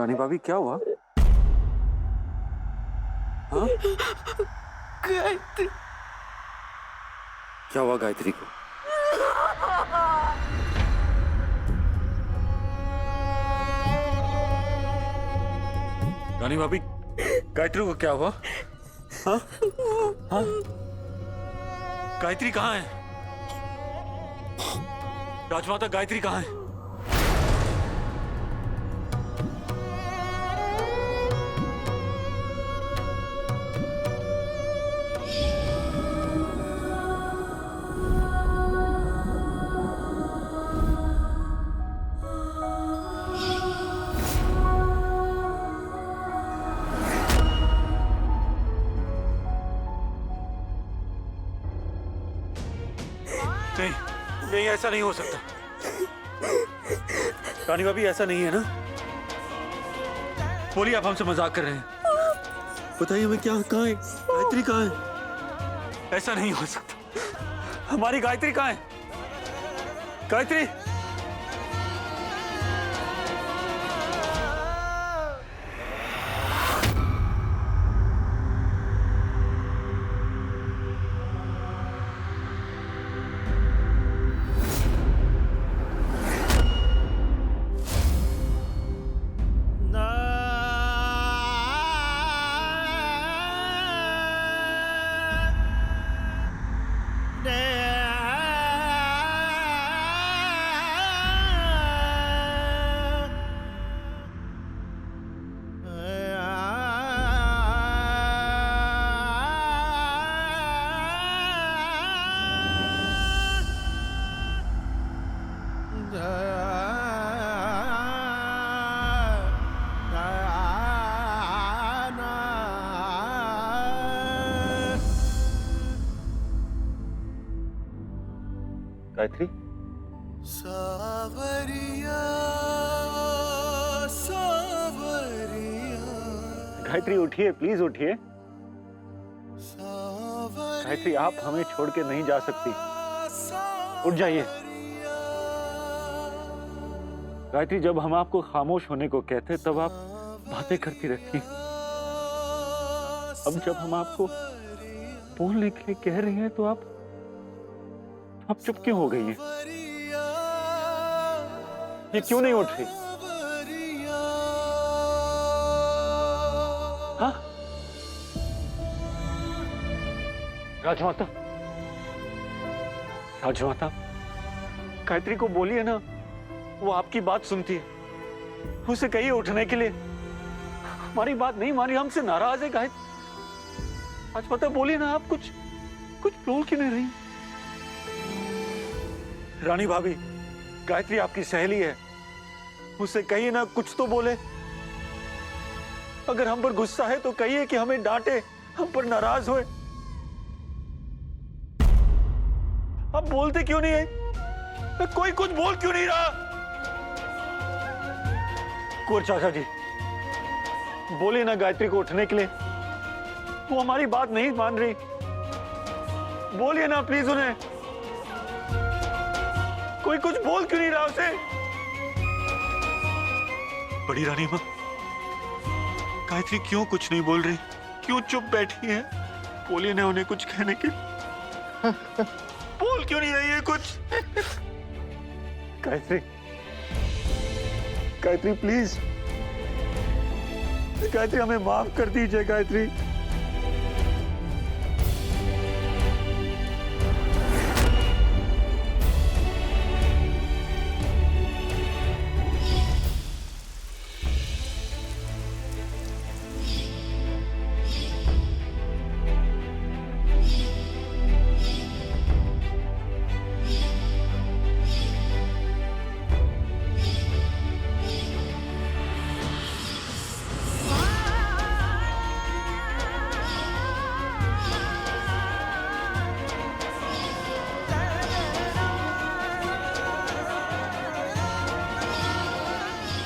रानी भाभी क्या हुआ? हाँ? गायत्री क्या हुआ गायत्री को? रानी भाभी गायत्री को क्या हुआ? हाँ? हाँ? गायत्री कहाँ है? राजमाता गायत्री कहाँ है? नहीं नहीं, ऐसा नहीं हो सकता। रानी भाभी ऐसा नहीं है ना? बोलिए, आप हमसे मजाक कर रहे हैं। बताइए हमें, क्या कहाँ है गायत्री? कहाँ है? ऐसा नहीं हो सकता। हमारी गायत्री कहाँ है? गायत्री! गायत्री, सावरिया सावरिया गायत्री उठिए, प्लीज उठिए। सावरिया गायत्री, आप हमें छोड़ के नहीं जा सकती। उठ जाइए। गायत्री, जब हम आपको खामोश होने को कहते तब आप बातें करती रहती। अब जब हम आपको बोलने के लिए कह रही हैं तो आप चुप क्यों हो गई हैं? ये क्यों नहीं उठ रही? हाँ? राजमाता, राजमाता, गायत्री को बोलिए ना, वो आपकी बात सुनती है। उसे कहिए उठने के लिए। हमारी बात नहीं मानी, हमसे नाराज है गायत्री। राजमाता बोलिए ना, आप कुछ बोल क्यों नहीं रही? रानी भाभी, गायत्री आपकी सहेली है, उससे कहिए ना, कुछ तो बोले। अगर हम पर गुस्सा है तो कहिए कि हमें डांटे, हम पर नाराज होए। आप बोलते क्यों नहीं है? कोई कुछ बोल क्यों नहीं रहा? कुंवर चाचा जी, बोलिए ना गायत्री को उठने के लिए। वो हमारी बात नहीं मान रही। बोलिए ना प्लीज उन्हें। कोई कुछ बोल क्यों नहीं रहा उसे? बड़ी रानी मां, गायत्री क्यों कुछ नहीं बोल रही? क्यों चुप बैठी है? बोलिए ना उन्हें कुछ कहने के। बोल क्यों नहीं रही है कुछ? गायत्री, गायत्री प्लीज, गायत्री हमें माफ कर दीजिए। गायत्री,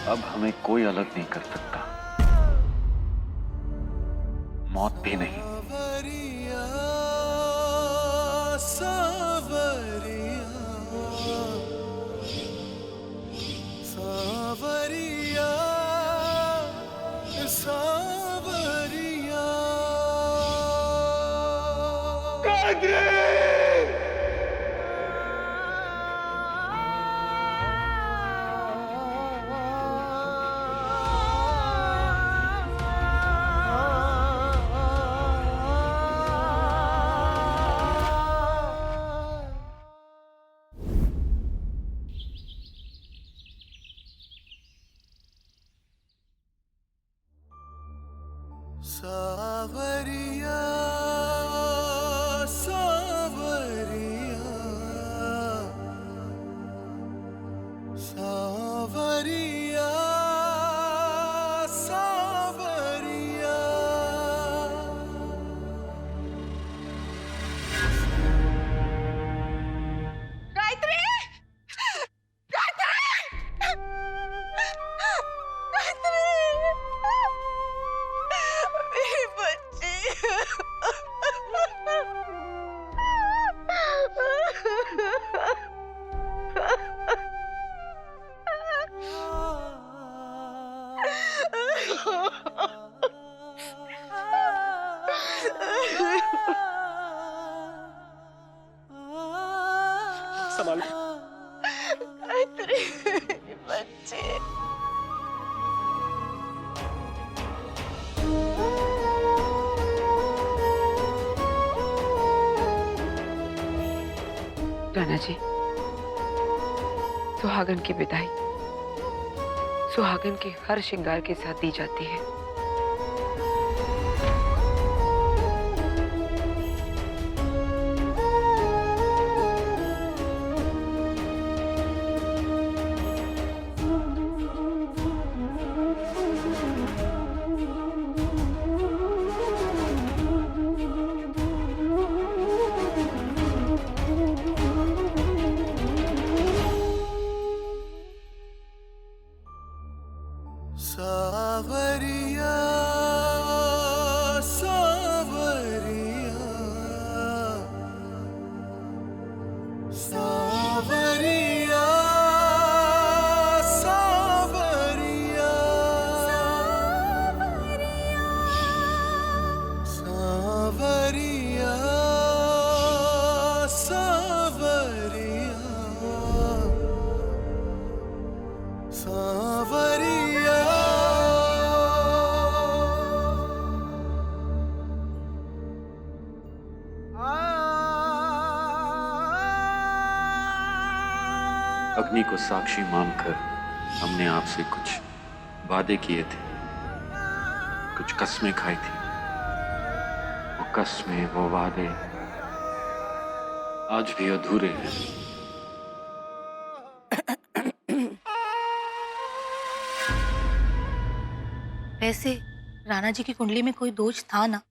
अब हमें कोई अलग नहीं कर सकता, मौत भी नहीं। सावरिया सावरिया सावरिया सावरिया सावरिया सावरिया गायत्री गायत्री गायत्री मेरी बच्ची संभाल। गायत्री मेरी बच्ची राणा जी, सुहागन की विदाई सुहागन के हर श्रृंगार के साथ दी जाती है। सावरिया सावरिया सावरिया सावरिया सावरिया सावरिया सावरिया अग्नि को साक्षी मानकर हमने आपसे कुछ वादे किए थे, कुछ कस्में खाई थी। वो कस्में, वो वादे आज भी अधूरे हैं। वैसे राणा जी की कुंडली में कोई दोष था ना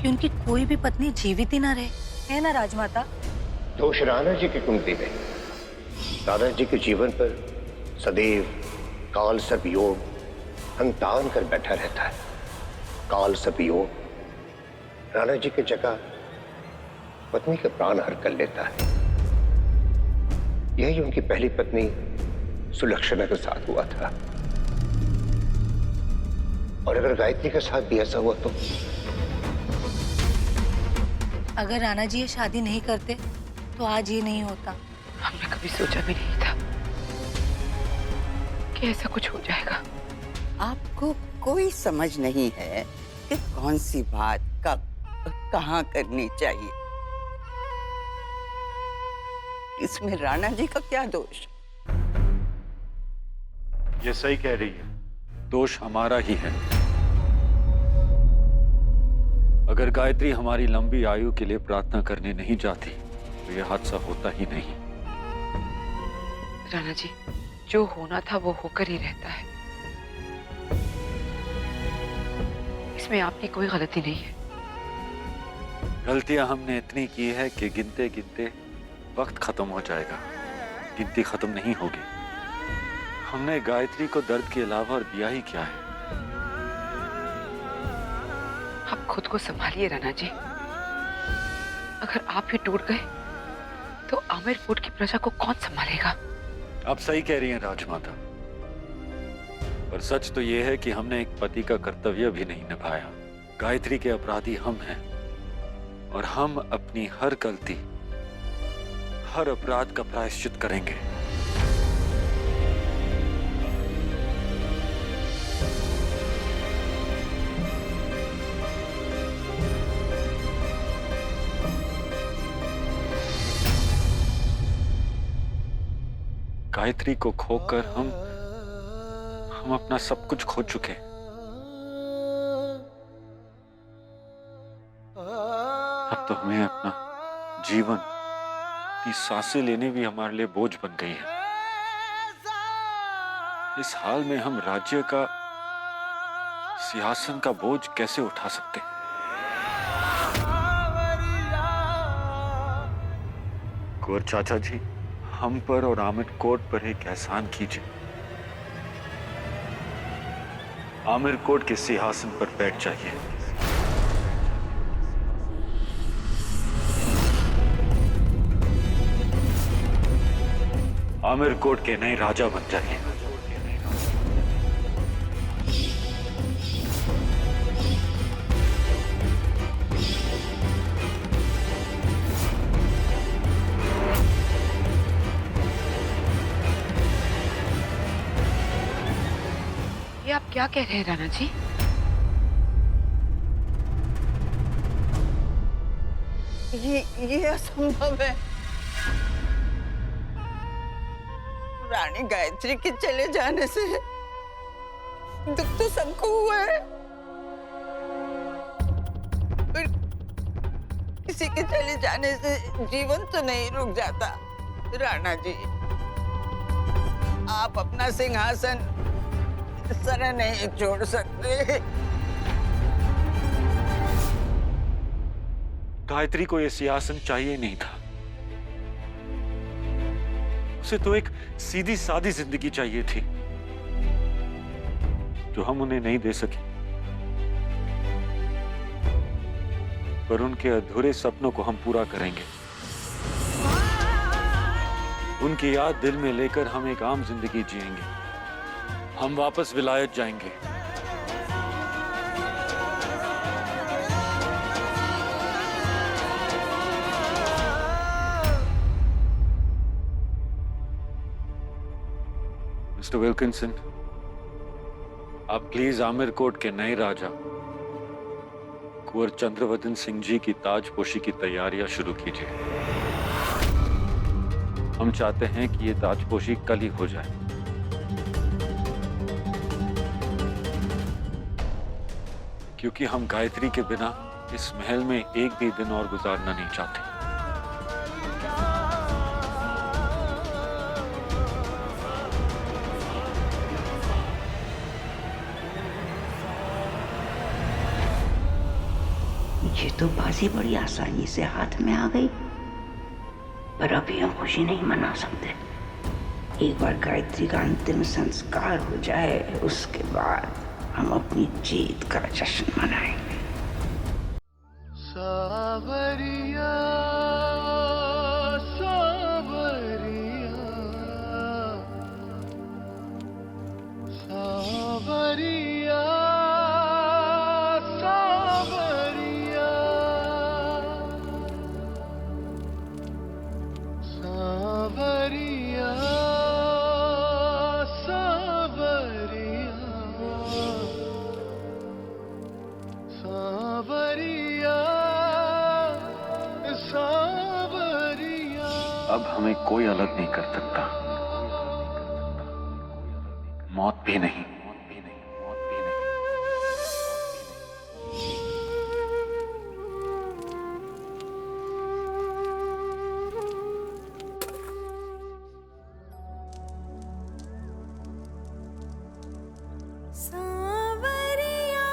कि उनकी कोई भी पत्नी जीवित ही ना रहे, है ना राजमाता? दोष राणा जी की कुंडली में दादाजी के जीवन पर सदैव काल सर्प योग हंतान कर बैठा रहता है। काल सर्प योग राणा जी की जगह पत्नी के प्राण हर कर लेता है। यही उनकी पहली पत्नी सुलक्षणा के साथ हुआ था, और अगर गायत्री के साथ भी ऐसा हुआ तो अगर राणा जी ये शादी नहीं करते तो आज ये नहीं होता। हमने कभी सोचा भी नहीं था कि ऐसा कुछ हो जाएगा। आपको कोई समझ नहीं है कि कौन सी बात कब कहाँ करनी चाहिए। इसमें राणा जी का क्या दोष? ये सही कह रही है, दोष हमारा ही है। अगर गायत्री हमारी लंबी आयु के लिए प्रार्थना करने नहीं जाती तो यह हादसा होता ही नहीं। राणा जी, जो होना था वो होकर ही रहता है। इसमें आपकी कोई गलती नहीं है। गलतियां हमने इतनी की है कि गिनते गिनते वक्त खत्म हो जाएगा, गिनती खत्म नहीं होगी। हमने गायत्री को दर्द के अलावा और दिया ही क्या है? आप खुद को संभालिए राणा जी। अगर आप ही टूट गए तो आमिरपुर की प्रजा को कौन संभालेगा? आप सही कह रही हैं राजमाता, पर सच तो यह है कि हमने एक पति का कर्तव्य भी नहीं निभाया। गायत्री के अपराधी हम हैं और हम अपनी हर गलती, हर अपराध का प्रायश्चित करेंगे। गायत्री को खोकर हम अपना सब कुछ खो चुके हैं। अब तो हमें अपना जीवन, अपनी सांसें लेने भी हमारे लिए बोझ बन गई है। इस हाल में हम राज्य का, सिंहासन का बोझ कैसे उठा सकते हैं? कुंवर चाचा जी, हम पर और आमिर कोट पर एक एहसान कीजिए। आमिर कोट के सिंहासन पर बैठ जाइए। आमिर कोट के नए राजा बन जाइए। ये आप क्या कह रहे हैं राणा जी? ये असंभव है। रानी गायत्री के चले जाने से दुख तो सबको हुआ है, पर किसी के चले जाने से जीवन तो नहीं रुक जाता। राणा जी, आप अपना सिंहासन इस तरह नहीं छोड़ सकते। गायत्री को यह सिंहासन चाहिए नहीं था। उसे तो एक सीधी सादी जिंदगी चाहिए थी, जो हम उन्हें नहीं दे सके। पर उनके अधूरे सपनों को हम पूरा करेंगे। उनकी याद दिल में लेकर हम एक आम जिंदगी जिएंगे। हम वापस विलायत जाएंगे। मिस्टर विल्किंसन, आप प्लीज आमिर कोट के नए राजा कुंवर चंद्रवदन सिंह जी की ताजपोशी की तैयारियां शुरू कीजिए। हम चाहते हैं कि ये ताजपोशी कल ही हो जाए। क्योंकि हम गायत्री के बिना इस महल में एक भी दिन और गुजारना नहीं चाहते। ये तो बाजी बड़ी आसानी से हाथ में आ गई, पर अभी हम खुशी नहीं मना सकते। एक बार गायत्री का अंतिम संस्कार हो जाए, उसके बाद हम अपनी जीत का जश्न मनाएंगे। सावरिया सावरिया सावरिया सावरिया सावरिया सावरिया सावरिया। अब हमें कोई अलग नहीं कर सकता, मौत भी नहीं। सावरिया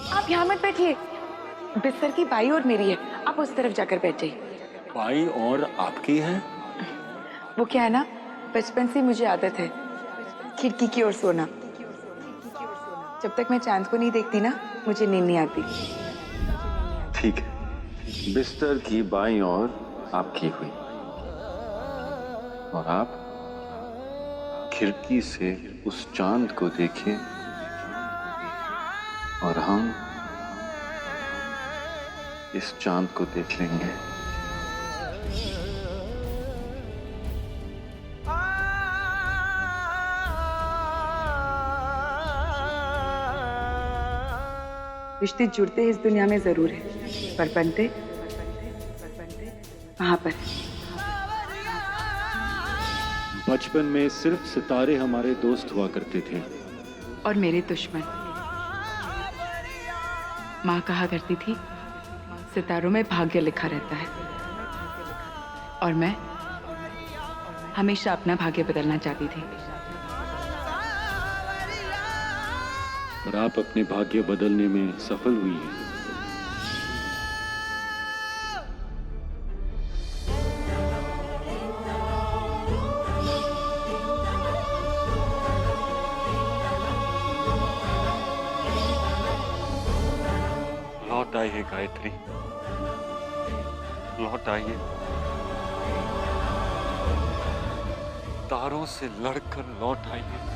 आप यहाँ मत बैठिए, बिस्तर की बाई और मेरी है, आप उस तरफ जाकर बैठ जाइए। बाई और आपकी है? वो क्या है ना, बचपन से मुझे आदत है खिड़की की ओर सोना। जब तक मैं चांद को नहीं देखती ना, मुझे नींद नहीं आती। ठीक है, बिस्तर की बाई और आपकी हुई, और आप खिड़की से उस चांद को देखिए और हम इस चांद को देख लेंगे। रिश्ते जुड़ते इस दुनिया में जरूर है, पर बनते वहां पर। बचपन में सिर्फ सितारे हमारे दोस्त हुआ करते थे और मेरे दुश्मन। माँ कहा करती थी, सितारों में भाग्य लिखा रहता है, और मैं हमेशा अपना भाग्य बदलना चाहती थी। और आप अपने भाग्य बदलने में सफल हुई हैं। लौट आइए गायत्री, लौट आइए। तारों से लड़कर लौट आइए।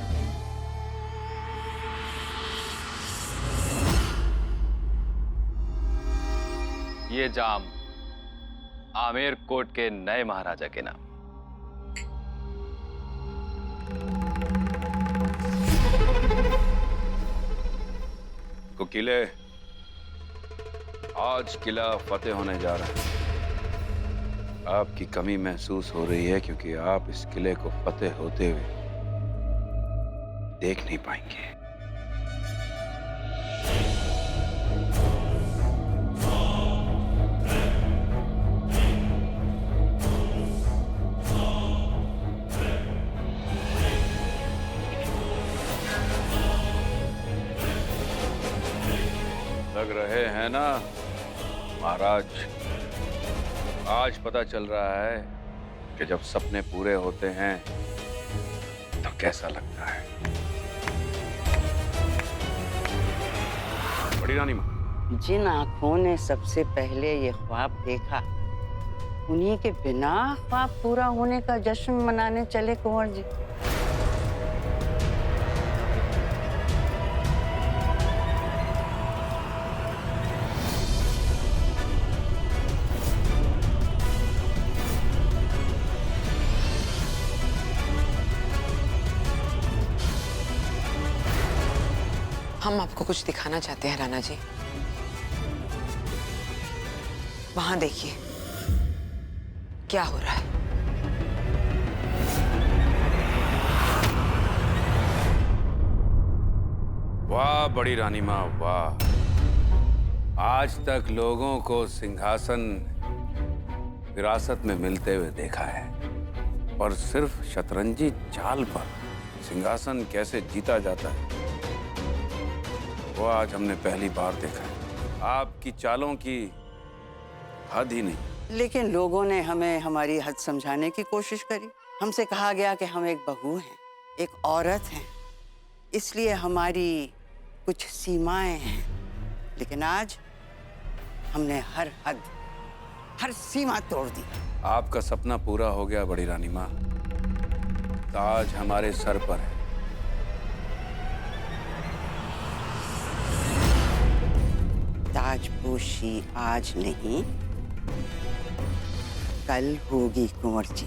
ये जाम आमेर कोट के नए महाराजा के नाम। किले, आज किला फतेह होने जा रहा है। आपकी कमी महसूस हो रही है क्योंकि आप इस किले को फतेह होते हुए देख नहीं पाएंगे। लग रहे हैं ना महाराज, आज पता चल रहा है कि जब सपने पूरे होते हैं तो कैसा लगता है। बड़ी रानी माँ, जिन आंखों ने सबसे पहले ये ख्वाब देखा, उन्हीं के बिना ख्वाब पूरा होने का जश्न मनाने चले कुंवर जी। हम आपको कुछ दिखाना चाहते हैं राणा जी। वहां देखिए क्या हो रहा है। वाह बड़ी रानी माँ, वाह। आज तक लोगों को सिंहासन विरासत में मिलते हुए देखा है, और सिर्फ शतरंजी चाल पर सिंहासन कैसे जीता जाता है वो आज हमने पहली बार देखा है। आपकी चालों की हद ही नहीं। लेकिन लोगों ने हमें हमारी हद समझाने की कोशिश करी। हमसे कहा गया कि हम एक बहू हैं, एक औरत हैं, इसलिए हमारी कुछ सीमाएं हैं। लेकिन आज हमने हर हद, हर सीमा तोड़ दी। आपका सपना पूरा हो गया बड़ी रानी माँ। ताज हमारे सर पर है। ताजपोशी आज नहीं, कल होगी कुंवर जी।